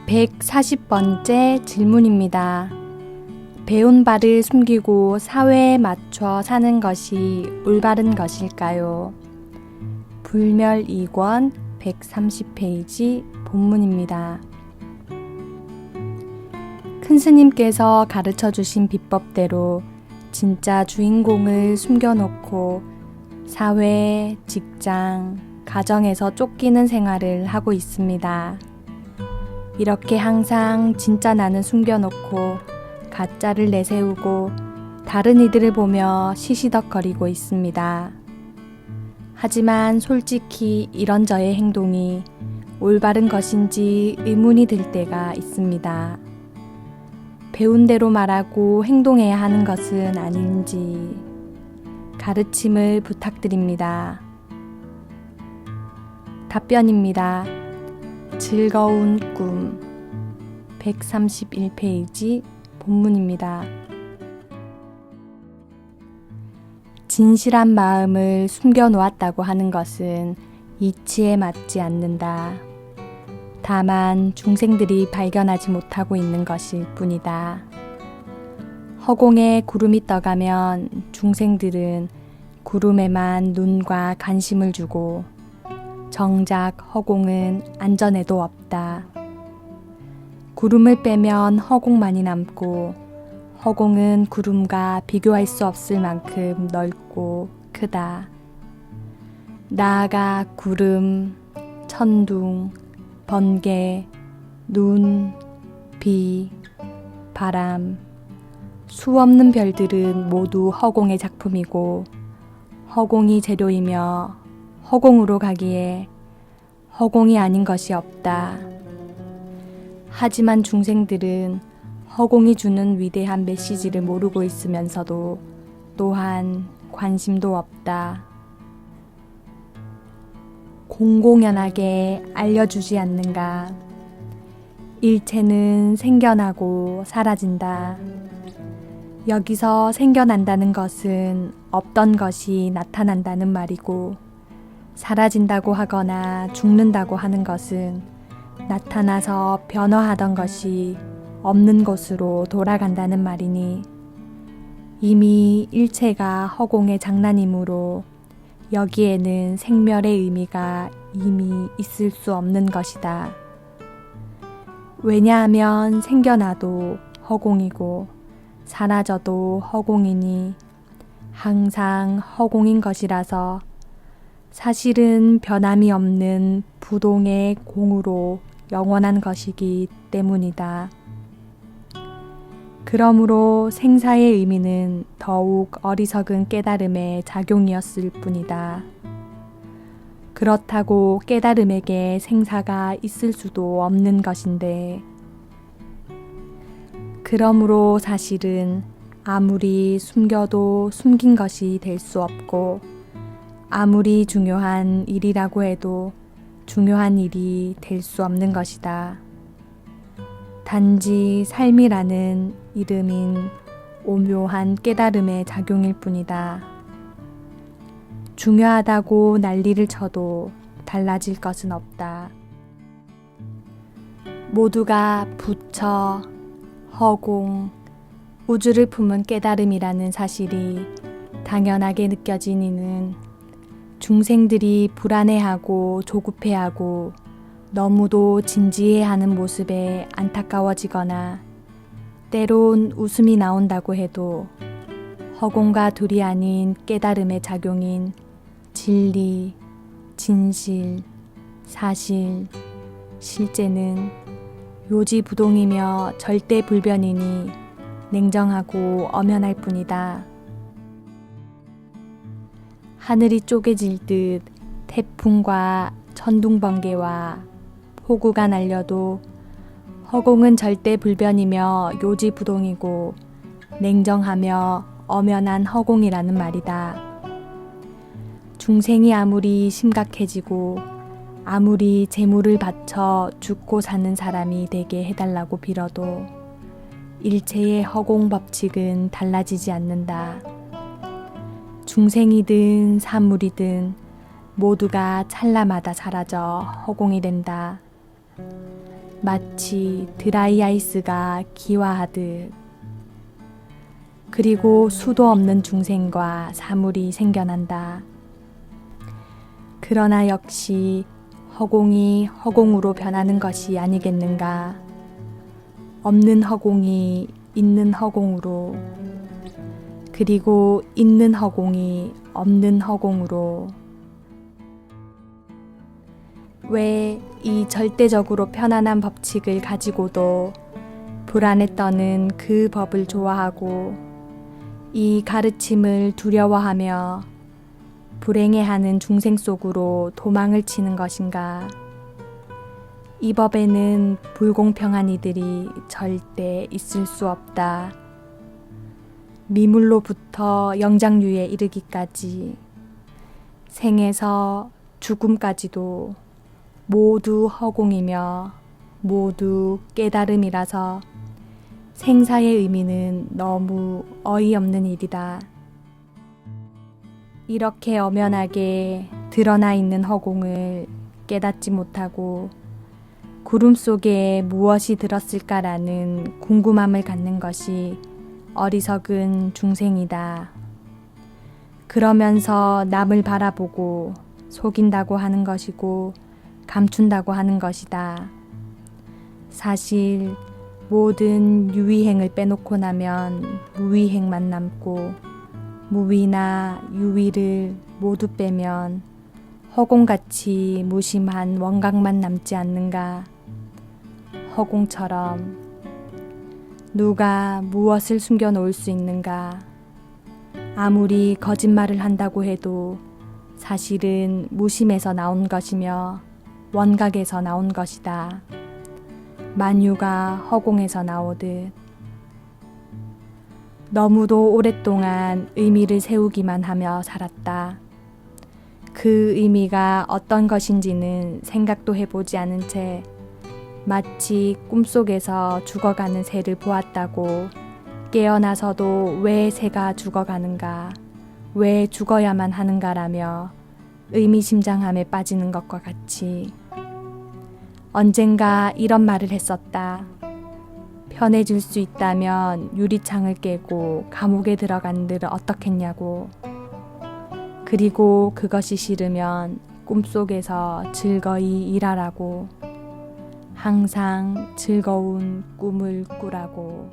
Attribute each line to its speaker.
Speaker 1: 140번째 질문입니다. 배운 바를 숨기고 사회에 맞춰 사는 것이 올바른 것일까요? 불멸 2권 130페이지 본문입니다. 큰 스님께서 가르쳐 주신 비법대로 진짜 주인공을 숨겨놓고 사회, 직장, 가정에서 쫓기는 생활을 하고 있습니다. 이렇게 항상 진짜 나는 숨겨놓고 가짜를 내세우고 다른 이들을 보며 시시덕거리고 있습니다. 하지만 솔직히 이런 저의 행동이 올바른 것인지 의문이 들 때가 있습니다. 배운 대로 말하고 행동해야 하는 것은 아닌지 가르침을 부탁드립니다. 답변입니다. 즐거운 꿈 131페이지 본문입니다. 진실한 마음을 숨겨놓았다고 하는 것은 이치에 맞지 않는다. 다만 중생들이 발견하지 못하고 있는 것일 뿐이다. 허공에 구름이 떠가면 중생들은 구름에만 눈과 관심을 주고 정작 허공은 안전에도 없다. 구름을 빼면 허공만이 남고 허공은 구름과 비교할 수 없을 만큼 넓고 크다. 나아가 구름, 천둥, 번개, 눈, 비, 바람, 수 없는 별들은 모두 허공의 작품이고 허공이 재료이며 허공으로 가기에 허공이 아닌 것이 없다. 하지만 중생들은 허공이 주는 위대한 메시지를 모르고 있으면서도 또한 관심도 없다. 공공연하게 알려주지 않는가. 일체는 생겨나고 사라진다. 여기서 생겨난다는 것은 없던 것이 나타난다는 말이고 사라진다고 하거나 죽는다고 하는 것은 나타나서 변화하던 것이 없는 곳으로 돌아간다는 말이니 이미 일체가 허공의 장난이므로 여기에는 생멸의 의미가 이미 있을 수 없는 것이다. 왜냐하면 생겨나도 허공이고 사라져도 허공이니 항상 허공인 것이라서 사실은 변함이 없는 부동의 공으로 영원한 것이기 때문이다. 그러므로 생사의 의미는 더욱 어리석은 깨달음의 작용이었을 뿐이다. 그렇다고 깨달음에게 생사가 있을 수도 없는 것인데, 그러므로 사실은 아무리 숨겨도 숨긴 것이 될 수 없고, 아무리 중요한 일이라고 해도 중요한 일이 될 수 없는 것이다. 단지 삶이라는 이름인 오묘한 깨달음의 작용일 뿐이다. 중요하다고 난리를 쳐도 달라질 것은 없다. 모두가 부처, 허공, 우주를 품은 깨달음이라는 사실이 당연하게 느껴진 이는 중생들이 불안해하고 조급해하고 너무도 진지해하는 모습에 안타까워지거나 때론 웃음이 나온다고 해도 허공과 둘이 아닌 깨달음의 작용인 진리, 진실, 사실, 실제는 요지부동이며 절대불변이니 냉정하고 엄연할 뿐이다. 하늘이 쪼개질 듯 태풍과 천둥번개와 폭우가 날려도 허공은 절대불변이며 요지부동이고 냉정하며 엄연한 허공이라는 말이다. 중생이 아무리 심각해지고 아무리 재물을 바쳐 죽고 사는 사람이 되게 해달라고 빌어도 일체의 허공 법칙은 달라지지 않는다. 중생이든 사물이든 모두가 찰나마다 사라져 허공이 된다. 마치 드라이아이스가 기화하듯. 그리고 수도 없는 중생과 사물이 생겨난다. 그러나 역시 허공이 허공으로 변하는 것이 아니겠는가. 없는 허공이 있는 허공으로, 그리고 있는 허공이 없는 허공으로. 왜 이 절대적으로 편안한 법칙을 가지고도 불안에 떠는 그 법을 좋아하고 이 가르침을 두려워하며 불행해하는 중생 속으로 도망을 치는 것인가? 이 법에는 불공평한 이들이 절대 있을 수 없다. 미물로부터 영장류에 이르기까지, 생에서 죽음까지도 모두 허공이며 모두 깨달음이라서 생사의 의미는 너무 어이없는 일이다. 이렇게 엄연하게 드러나 있는 허공을 깨닫지 못하고 구름 속에 무엇이 들었을까라는 궁금함을 갖는 것이 어리석은 중생이다. 그러면서 남을 바라보고 속인다고 하는 것이고 감춘다고 하는 것이다. 사실 모든 유의행을 빼놓고 나면 무의행만 남고 무위나 유위를 모두 빼면 허공같이 무심한 원각만 남지 않는가. 허공처럼 누가 무엇을 숨겨놓을 수 있는가. 아무리 거짓말을 한다고 해도 사실은 무심에서 나온 것이며 원각에서 나온 것이다. 만유가 허공에서 나오듯. 너무도 오랫동안 의미를 세우기만 하며 살았다. 그 의미가 어떤 것인지는 생각도 해보지 않은 채 마치 꿈속에서 죽어가는 새를 보았다고 깨어나서도 왜 새가 죽어가는가, 왜 죽어야만 하는가라며 의미심장함에 빠지는 것과 같이 언젠가 이런 말을 했었다. 편해질 수 있다면 유리창을 깨고 감옥에 들어간들 어떻겠냐고. 그리고 그것이 싫으면 꿈속에서 즐거이 일하라고. 항상 즐거운 꿈을 꾸라고.